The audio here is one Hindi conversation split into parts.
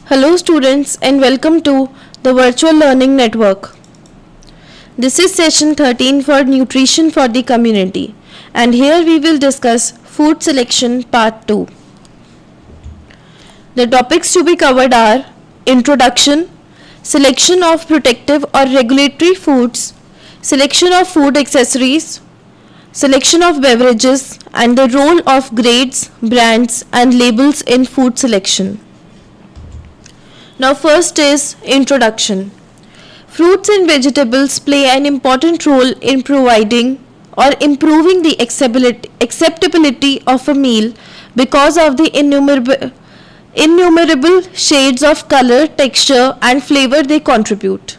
Hello students and welcome to the Virtual Learning Network. This is session 13 for Nutrition for the Community, and here we will discuss Food Selection Part 2. The topics to be covered are Introduction, Selection of Protective or Regulatory Foods, Selection of Food Accessories, Selection of Beverages, and the role of grades, brands and labels in food selection. Now first is introduction. Fruits and vegetables play an important role in providing or improving the acceptability of a meal because of the innumerable shades of color, texture and flavor they contribute.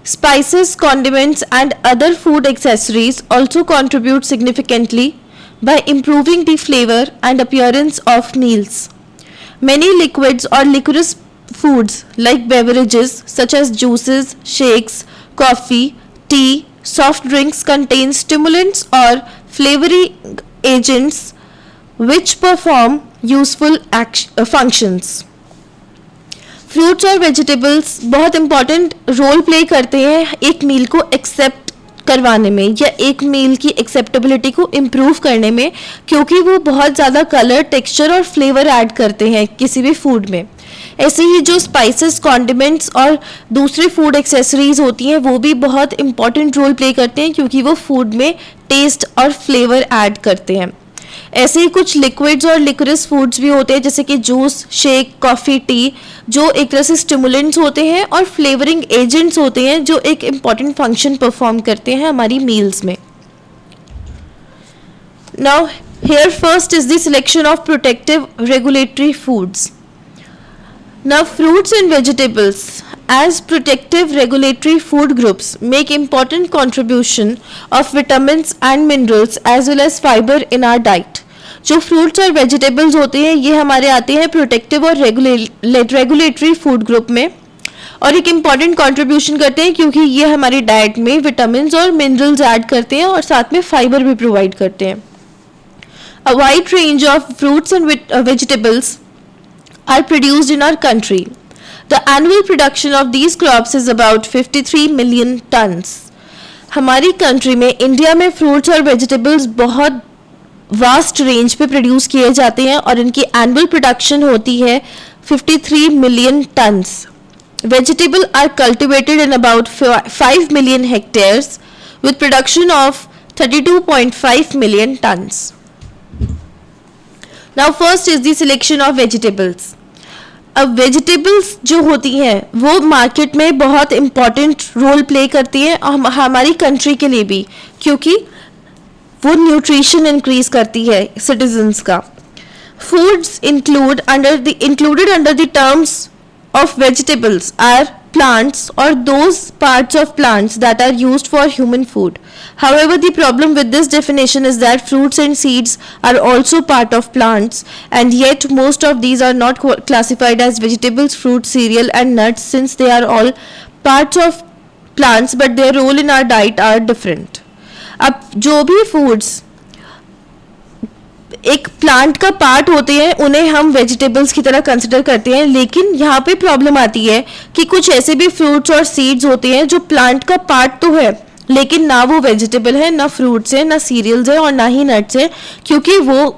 Spices, condiments and other food accessories also contribute significantly by improving the flavor and appearance of meals. Many liquids or liquorous foods like beverages such as juices, shakes, coffee, tea, soft drinks contain stimulants or flavoring agents which perform useful functions. Fruits और वेजिटेबल्स बहुत इम्पॉर्टेंट रोल प्ले करते हैं एक मील को एक्सेप्ट करवाने में या एक मील की एक्सेप्टेबिलिटी को इम्प्रूव करने में, क्योंकि वो बहुत ज़्यादा कलर, टेक्सचर और फ्लेवर ऐड करते हैं किसी भी फूड में. ऐसे ही जो स्पाइसेस, कॉन्डिमेंट्स और दूसरे फूड एक्सेसरीज होती हैं वो भी बहुत इंपॉर्टेंट रोल प्ले करते हैं क्योंकि वो फूड में टेस्ट और फ्लेवर ऐड करते हैं. ऐसे ही कुछ लिक्विड्स और लिक्विडस फूड्स भी होते हैं जैसे कि जूस, शेक, कॉफ़ी, टी, जो एक तरह से स्टिमुलेंट्स होते हैं और फ्लेवरिंग एजेंट्स होते हैं जो एक इम्पॉर्टेंट फंक्शन परफॉर्म करते हैं हमारी मील्स में. Now here first is the selection of protective regulatory foods. Now fruits and vegetables as protective regulatory food groups make important contribution of vitamins and minerals as well as fiber in our diet. जो fruits और vegetables होते हैं ये हमारे आते हैं protective और regulatory food group में और एक important contribution करते हैं क्योंकि ये हमारी diet में vitamins और minerals add करते हैं और साथ में fiber भी provide करते हैं. A wide range of fruits and vegetables are produced in our country. The annual production of these crops is about 53 million tons. हमारी कंट्री में इंडिया में फ्रूट्स और वेजिटेबल्स बहुत वास्ट रेंज पे प्रोड्यूस किए जाते हैं और इनकी एनुअल प्रोडक्शन होती है 53 million tons. Vegetable are cultivated in about 5 million hectares with production of 32.5 million tons. Now first is the selection of vegetables. अब वेजिटेबल्स जो होती हैं वो मार्केट में बहुत इम्पॉर्टेंट रोल प्ले करती हैं हमारी कंट्री के लिए भी क्योंकि वो न्यूट्रिशन इंक्रीज करती है सिटीजन्स का. Foods included under the terms of vegetables are plants or those parts of plants that are used for human food. However, the problem with this definition is that fruits and seeds are also part of plants and yet most of these are not classified as vegetables, fruit, cereal and nuts since they are all parts of plants but their role in our diet are different. अब जो भी foods एक प्लांट का पार्ट होते हैं उन्हें हम वेजिटेबल्स की तरह कंसिडर करते हैं, लेकिन यहाँ पे प्रॉब्लम आती है कि कुछ ऐसे भी फ्रूट्स और सीड्स होते हैं जो प्लांट का पार्ट तो है लेकिन ना वो वेजिटेबल है, ना फ्रूट्स है, ना सीरियल्स है और ना ही नट्स है, क्योंकि वो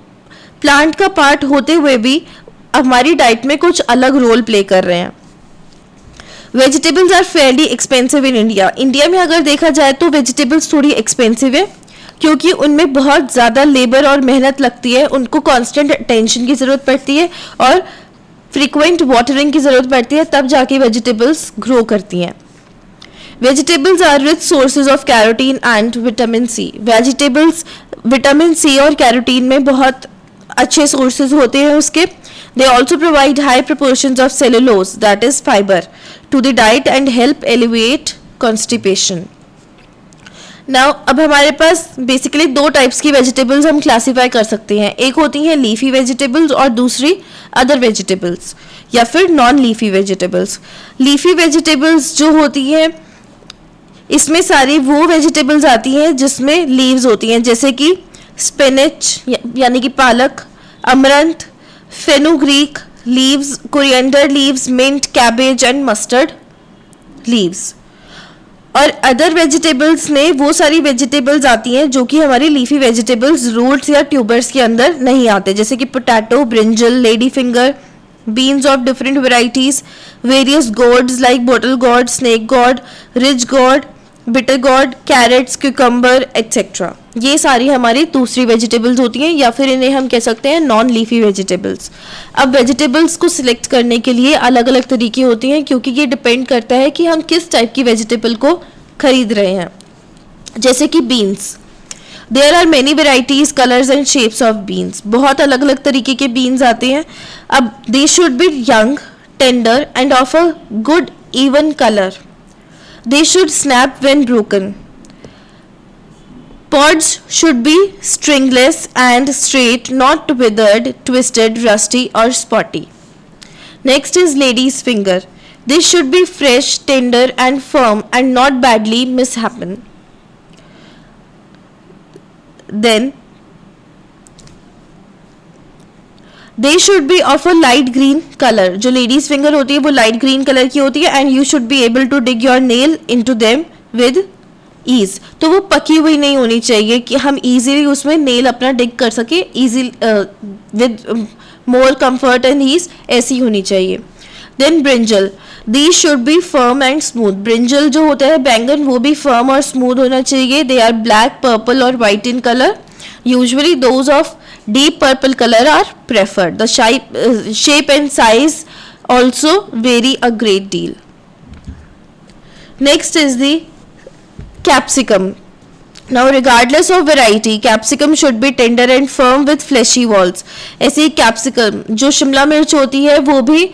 प्लांट का पार्ट होते हुए भी हमारी डाइट में कुछ अलग रोल प्ले कर रहे हैं. Vegetables are fairly expensive in India. India में अगर देखा जाए तो वेजिटेबल्स थोड़ी एक्सपेंसिव है क्योंकि उनमें बहुत ज़्यादा लेबर और मेहनत लगती है, उनको कांस्टेंट अटेंशन की ज़रूरत पड़ती है और फ्रीक्वेंट वाटरिंग की ज़रूरत पड़ती है, तब जाके वेजिटेबल्स ग्रो करती हैं. Vegetables are rich sources of carotene and vitamin C. Vegetables vitamin C और कैरोटीन में बहुत अच्छे सोर्सेज होते हैं उसके. They also provide high proportions of cellulose that is fibre to the diet and help elevate constipation. Now अब हमारे पास बेसिकली दो टाइप्स की वेजिटेबल्स हम क्लासीफाई कर सकते हैं. एक होती हैं लीफी वेजिटेबल्स और दूसरी अदर वेजिटेबल्स या फिर non leafy vegetables. Leafy vegetables जो होती हैं इसमें सारी वो वेजिटेबल्स आती हैं जिसमें लीव्स होती हैं जैसे कि स्पिनच यानी कि पालक, amaranth, fenugreek, leaves, coriander leaves, mint, cabbage and mustard leaves. और अदर वेजिटेबल्स में वो सारी वेजिटेबल्स आती हैं जो कि हमारी लीफी वेजिटेबल्स रूट्स या ट्यूबर्स के अंदर नहीं आते, जैसे कि potato, brinjal, lady finger, beans of different varieties, various gourds like bottle gourd, snake gourd, ridge gourd, bitter gourd, carrots, cucumber etcetera. ये सारी हमारी दूसरी वेजिटेबल्स होती हैं या फिर इन्हें हम कह सकते हैं नॉन लीफी वेजिटेबल्स. अब वेजिटेबल्स को सिलेक्ट करने के लिए अलग अलग तरीके होते हैं क्योंकि ये डिपेंड करता है कि हम किस टाइप की वेजिटेबल को खरीद रहे हैं. जैसे कि beans, there are many varieties, colours and shapes of beans. बहुत अलग अलग तरीके के बीन्स आते हैं. अब they should be young, tender and of a good even colour. They should snap when broken. Pods should be stringless and straight, not withered, twisted, rusty or spotty. Next is lady's finger. This should be fresh, tender and firm and not badly mishapen. Then they should be of a light green colour. जो लेडीज फिंगर होती है वो लाइट ग्रीन कलर की होती है. And you should be able to dig your nail into them with ease. तो वो पकी हुई नहीं होनी चाहिए कि हम इजीली उसमें नेल अपना डिग कर सके, easy with more comfort and ease, ऐसी होनी चाहिए. Then brinjal, these should be firm and smooth. Brinjal जो होता है बैंगन वो भी फर्म और स्मूथ होना चाहिए. दे आर ब्लैक, पर्पल और white in colour. Usually those of deep purple color are preferred. The shape and size also vary a great deal. Next is the capsicum. Now regardless of variety, capsicum should be tender and firm with fleshy walls. ऐसे ही capsicum जो शिमला मिर्च होती है वो भी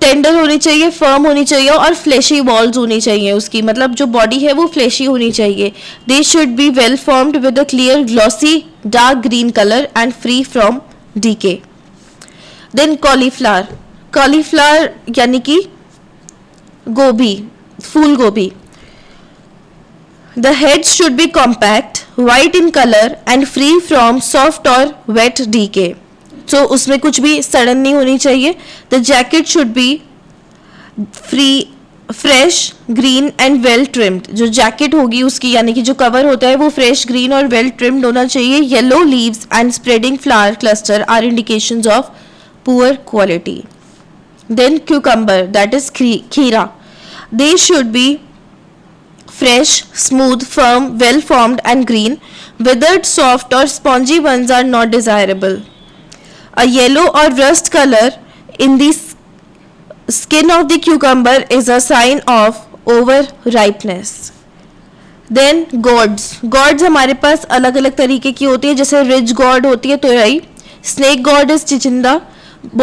टेंडर होनी चाहिए, फर्म होनी चाहिए और फ्लैशी वॉल्स होनी चाहिए. उसकी मतलब जो बॉडी है वो फ्लैशी होनी चाहिए. They should be well formed with a clear glossy dark green colour and free from decay. Then cauliflower. Cauliflower यानी कि गोभी, फूल गोभी. The heads should be compact, white in colour and free from soft or wet decay. तो उसमें कुछ भी सड़न नहीं होनी चाहिए. The jacket should be free, fresh, green and well trimmed. जो जैकेट होगी उसकी यानी कि जो कवर होता है वो फ्रेश, ग्रीन और वेल ट्रिम्ड होना चाहिए. Yellow leaves and spreading flower cluster are indications of poor quality. Then cucumber, that is kheera. They should be fresh, smooth, firm, well formed and green. Withered, soft or spongy ones are not desirable. A yellow or rust color in the skin of the cucumber is a sign of over ripeness. Then gourds. Gourds हमारे पास अलग अलग तरीके की होती है. जैसे रिच gourd होती है तोरई, snake gourd is चिचिंदा,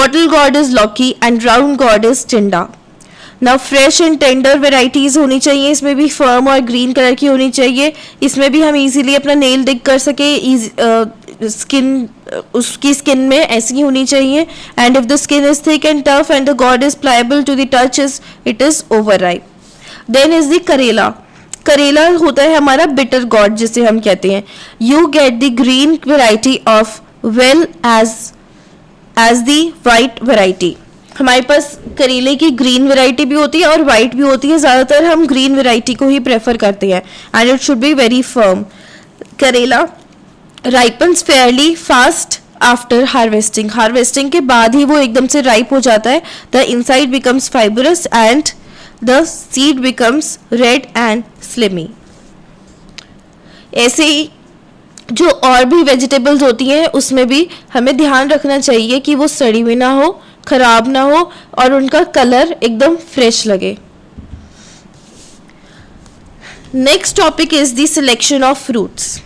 bottle gourd is लौकी and round gourd is टिंडा. Now fresh and tender varieties होनी चाहिए. इसमें भी firm और green कलर की होनी चाहिए. इसमें भी हम easily अपना nail dig कर सके. स्किन उसकी स्किन में ऐसी होनी चाहिए. And if the skin is thick and tough and the gourd is pliable to the touch it is overripe. Then is the karela. करेला होता है हमारा बिटर गॉड जिसे हम कहते हैं. You get the green variety of well as the white variety. हमारे पास करेले की ग्रीन वेराइटी भी होती है और वाइट भी होती है. ज़्यादातर हम ग्रीन वेराइटी को ही प्रेफर करते हैं. And it should be very firm. Karela ripens fairly fast after harvesting. Harvesting के बाद ही वो एकदम से राइप हो जाता है. The inside becomes fibrous and the seed becomes red and slimy. ऐसे ही जो और भी वेजिटेबल्स होती हैं उसमें भी हमें ध्यान रखना चाहिए कि वो सड़ी हुई ना हो, खराब ना हो और उनका कलर एकदम फ्रेश लगे. Next topic is the selection of fruits.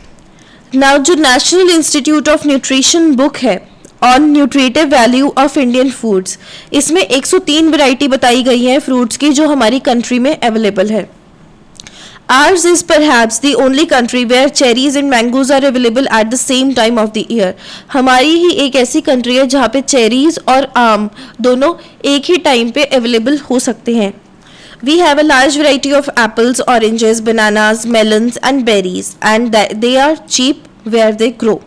Now जो National Institute of Nutrition book है on nutritive value of Indian foods, इसमें 103 वैरायटी बताई गई है फ्रूट्स की जो हमारी कंट्री में अवेलेबल है. Ours is perhaps the only country where cherries and mangoes are available at the same time of the year. हमारी ही एक ऐसी कंट्री है जहाँ पे चेरीज और आम दोनों एक ही टाइम पे अवेलेबल हो सकते हैं. We have a large variety of apples, oranges, bananas, melons and berries and they are cheap where they grow.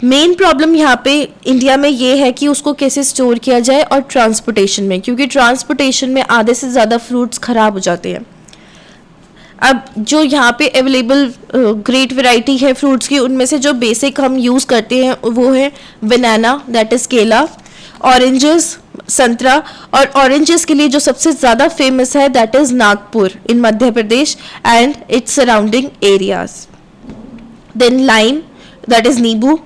Main problem यहाँ पे इंडिया में ये है कि उसको कैसे स्टोर किया जाए और ट्रांसपोर्टेशन में, क्योंकि ट्रांसपोर्टेशन में आधे से ज़्यादा फ्रूट्स ख़राब हो जाते हैं। अब जो यहाँ पे अवेलेबल ग्रेट वैरायटी है फ्रूट्स की, उनमें से जो बेसिक हम यूज़ करते हैं वो है बनाना, दैट इज़ केला, ऑरेंजेस संतरा, और ऑरेंजेस के लिए जो सबसे ज़्यादा फेमस है that is Nagpur in Madhya Pradesh and its surrounding areas. Then lime, that is nimbu.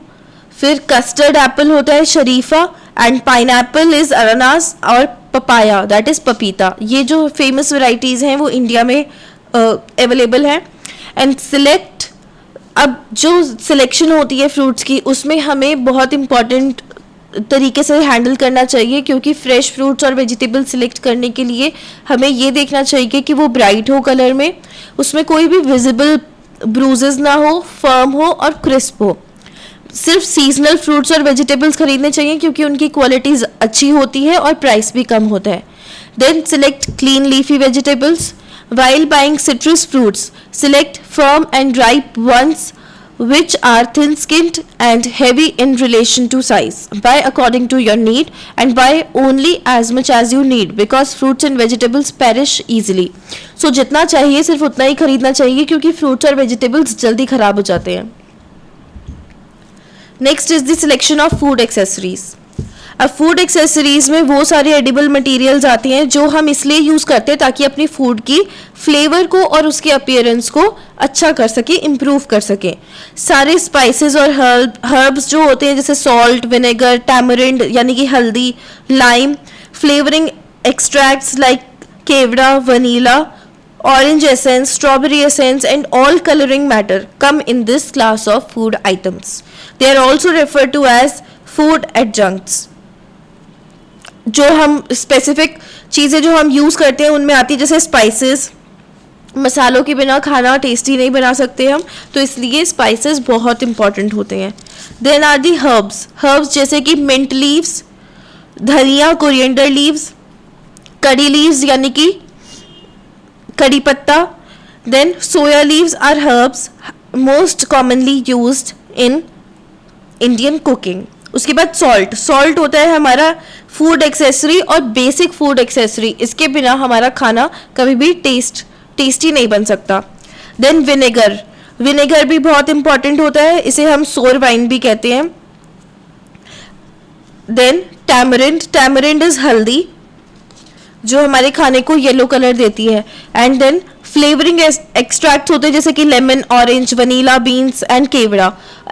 फिर कस्टर्ड एप्पल होता है शरीफा, एंड पाइनएप्पल इज़ अनानास, और पपाया दैट इज़ पपीता। ये जो फेमस वैरायटीज़ हैं वो इंडिया में अवेलेबल है। एंड सिलेक्ट, अब जो सिलेक्शन होती है फ्रूट्स की उसमें हमें बहुत इम्पॉर्टेंट तरीके से हैंडल करना चाहिए, क्योंकि फ्रेश फ्रूट्स और वेजिटेबल सिलेक्ट करने के लिए हमें ये देखना चाहिए कि वो ब्राइट हो कलर में, उसमें कोई भी विजिबल ब्रूजेस ना हो, फर्म हो और क्रिस्प हो। सिर्फ सीजनल फ्रूट्स और वेजिटेबल्स खरीदने चाहिए क्योंकि उनकी क्वालिटीज़ अच्छी होती है और प्राइस भी कम होता है। Then select clean leafy vegetables. While buying citrus fruits, select firm and ripe ones which are thin-skinned and heavy in relation to size. Buy according to your need and buy only as much as you need because fruits and vegetables perish easily. So जितना चाहिए सिर्फ उतना ही खरीदना चाहिए क्योंकि fruits और vegetables जल्दी खराब हो जाते हैं। Next is the selection of food accessories. अब फूड एक्सेसरीज में वो सारे एडिबल मटेरियल्स आती हैं जो हम इसलिए यूज़ करते हैं ताकि अपनी फूड की फ्लेवर को और उसके अपीयरेंस को अच्छा कर सके, इम्प्रूव कर सके। सारे स्पाइसेस और हर्ब्स जो होते हैं जैसे सॉल्ट, विनेगर, टैमरिंड यानी कि हल्दी, lime, flavouring extracts like kewra, vanilla, orange essence, strawberry essence and all coloring matter come in this class of food items. They are also referred to as food adjuncts. जो हम स्पेसिफिक चीज़ें जो हम यूज़ करते हैं उनमें आती है, जैसे स्पाइसेस। मसालों के बिना खाना टेस्टी नहीं बना सकते हम, तो इसलिए स्पाइसेस बहुत इंपॉर्टेंट होते हैं। देन आर दी हर्ब्स जैसे कि मिंट लीव्स, धनिया, कोरिएंडर लीव्स, कड़ी लीव्स यानी कि कड़ी पत्ता। Then soya leaves are herbs most commonly used in Indian cooking. उसके बाद सॉल्ट होता है हमारा फूड एक्सेसरी और बेसिक फूड एक्सेसरी, इसके बिना हमारा खाना कभी भी टेस्टी नहीं बन सकता। देन विनेगर भी बहुत इंपॉर्टेंट होता है, इसे हम सोर वाइन भी कहते हैं। देन टैमरिंड इज हल्दी जो हमारे खाने को येलो कलर देती है। एंड देन फ्लेवरिंग एक्सट्रैक्ट होते हैं जैसे कि lemon, orange, vanilla, beans and केवड़ा।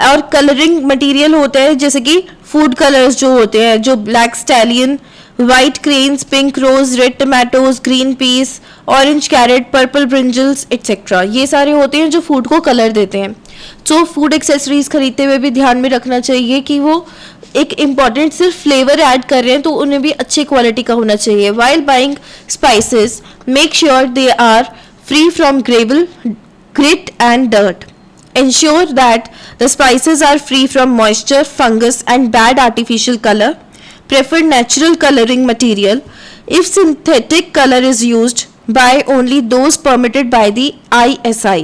और कलरिंग मटेरियल होता है जैसे कि फूड कलर्स जो होते हैं, जो black stallion, white cranes, pink rose, red tomatoes, green peas, orange carrot, purple brinjals etcetera. ये सारे होते हैं जो फूड को कलर देते हैं। तो फूड एक्सेसरीज खरीदते हुए भी ध्यान में रखना चाहिए कि वो एक इम्पॉर्टेंट सिर्फ फ्लेवर ऐड कर रहे हैं तो उन्हें भी अच्छी क्वालिटी का होना चाहिए। While buying spices make sure they are free from gravel, grit and dirt. Ensure that the spices are free from moisture, fungus and bad artificial color. Prefer natural coloring material. If synthetic color is used, buy only those permitted by the ISI.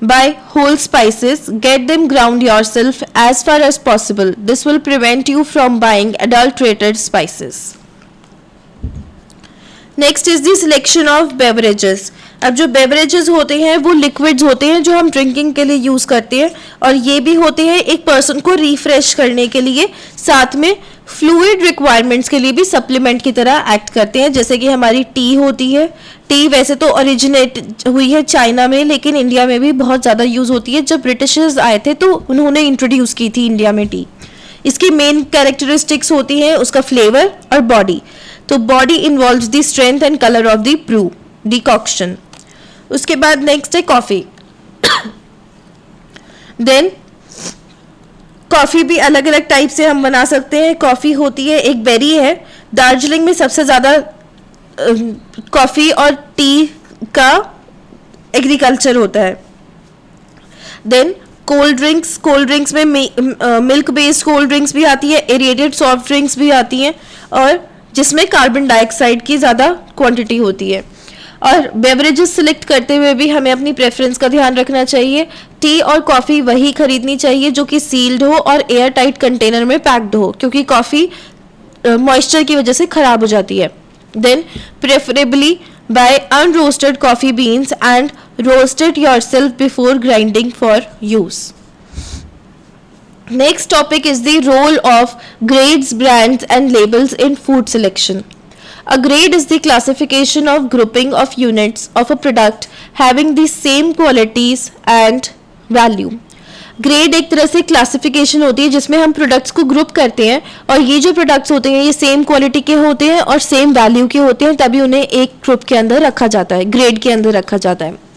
Buy whole spices, get them ground yourself as far as possible. This will prevent you from buying adulterated spices. Next is the selection of beverages. अब जो बेवरेजेस होते हैं वो लिक्विड्स होते हैं जो हम ड्रिंकिंग के लिए यूज़ करते हैं, और ये भी होते हैं एक पर्सन को रिफ्रेश करने के लिए, साथ में फ्लूइड रिक्वायरमेंट्स के लिए भी सप्लीमेंट की तरह एक्ट करते हैं। जैसे कि हमारी टी होती है। टी वैसे तो ओरिजिनेट हुई है चाइना में, लेकिन इंडिया में भी बहुत ज़्यादा यूज़ होती है। जब ब्रिटिशर्स आए थे तो उन्होंने इंट्रोड्यूस की थी इंडिया में टी। इसकी मेन कैरेक्टरिस्टिक्स होती है उसका फ्लेवर और बॉडी। तो body involves the strength and colour of the brew decoction. उसके बाद नेक्स्ट है कॉफ़ी। देन कॉफ़ी भी अलग अलग टाइप से हम बना सकते हैं। कॉफ़ी होती है, एक बेरी है। दार्जिलिंग में सबसे ज़्यादा कॉफ़ी और टी का एग्रीकल्चर होता है। देन कोल्ड ड्रिंक्स में मिल्क बेस्ड कोल्ड ड्रिंक्स भी आती है, एरेटेड सॉफ्ट ड्रिंक्स भी आती हैं, और जिसमें कार्बन डाइऑक्साइड की ज़्यादा क्वांटिटी होती है। और बेवरेजेस सिलेक्ट करते हुए भी हमें अपनी प्रेफरेंस का ध्यान रखना चाहिए। टी और कॉफ़ी वही खरीदनी चाहिए जो कि सील्ड हो और एयर टाइट कंटेनर में पैक्ड हो, क्योंकि कॉफ़ी मॉइस्चर की वजह से ख़राब हो जाती है। Then preferably buy unroasted coffee beans and roast it yourself before grinding for use. Next topic is the role of grades, brands and labels in food selection. A grade is the classification of grouping of units of a product having the same qualities and value. Grade एक तरह से क्लासिफिकेशन होती है जिसमें हम प्रोडक्ट्स को ग्रुप करते हैं, और ये जो प्रोडक्ट्स होते हैं ये सेम क्वालिटी के होते हैं और सेम वैल्यू के होते हैं, तभी उन्हें एक ग्रुप के अंदर रखा जाता है, ग्रेड के अंदर रखा जाता है।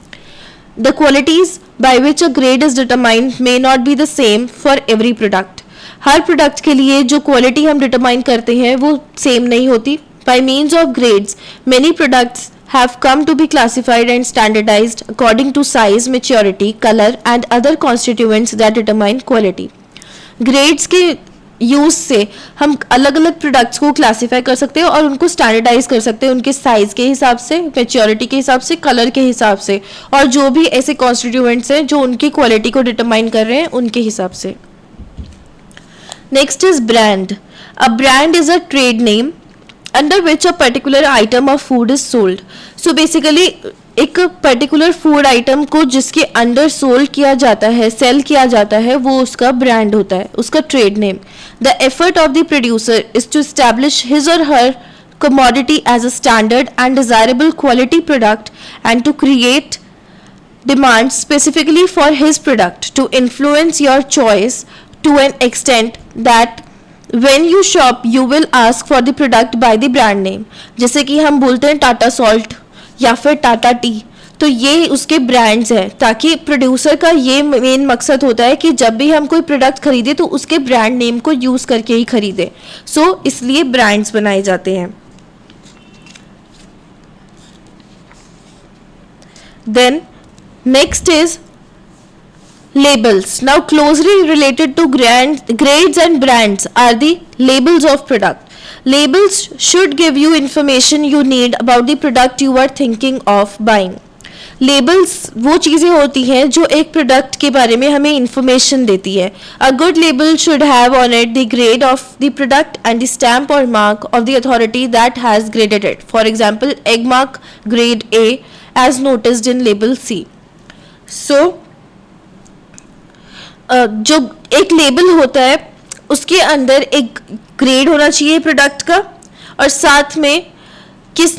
The qualities by which a grade is determined may not be the same for every product. Her product के लिए जो क्वालिटी हम डिटरमाइन करते हैं वो सेम नहीं होती। By means of grades, many products have come to be classified and standardized according to size, maturity, color and other constituents that determine quality. Grades के यूज से हम अलग अलग प्रोडक्ट्स को क्लासीफाई कर सकते हैं और उनको स्टैंडर्डाइज कर सकते हैं उनके साइज के हिसाब से, मैच्योरिटी के हिसाब से, कलर के हिसाब से, और जो भी ऐसे कॉन्स्टिट्यूएंट्स हैं जो उनकी क्वालिटी को डिटरमाइन कर रहे हैं उनके हिसाब से। Next is brand. A brand is a trade name under which a particular item of food is sold. So basically एक पर्टिकुलर फूड आइटम को जिसके अंडर सोल्ड किया जाता है, सेल किया जाता है, वो उसका ब्रांड होता है, उसका trade name. The effort of the producer is to establish his or her commodity as a standard and desirable quality product and to create demand specifically for his product to influence your choice to an extent that when you shop you will ask for the product by the brand name। जैसे कि हम बोलते हैं टाटा सॉल्ट या फिर टाटा टी, तो ये उसके ब्रांड्स हैं, ताकि प्रोड्यूसर का ये मेन मकसद होता है कि जब भी हम कोई प्रोडक्ट खरीदे तो उसके ब्रांड नेम को यूज़ करके ही खरीदे। सो इसलिए ब्रांड्स बनाए जाते हैं। Then next is labels. Now closely related to grades and brands are the labels of product. Labels should give you information you need about the product you are thinking of buying. Labels वो चीज़ें होती हैं जो एक प्रोडक्ट के बारे में हमें इंफॉर्मेशन देती है। A good label should have on it the grade of the product and the stamp or mark of the authority that has graded it. For example, egg mark grade A as noticed in label C. So जो एक लेबल होता है उसके अंदर एक ग्रेड होना चाहिए प्रोडक्ट का, और साथ में किस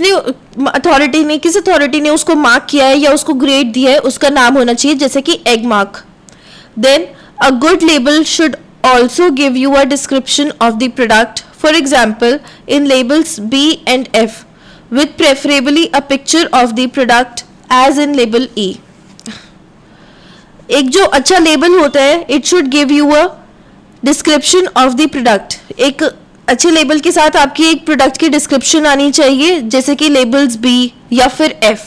अथॉरिटी ने उसको मार्क किया है या उसको ग्रेड दिया है उसका नाम होना चाहिए, जैसे कि egg mark. Then a good label should also give you a description of the product. For example in labels B and F with preferably a picture of the product as in label E. एक जो अच्छा लेबल होता है it should give you a description of the product. एक अच्छे लेबल के साथ आपकी एक प्रोडक्ट की डिस्क्रिप्शन आनी चाहिए, जैसे कि लेबल्स B या फिर F.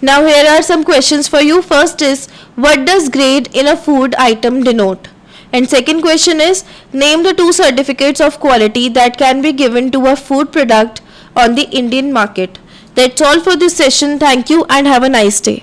Now here are some questions for you. First is, what does grade in a food item denote? And second question is, name the 2 certificates of quality that can be given to a food product on the Indian market. That's all for this session. Thank you and have a nice day.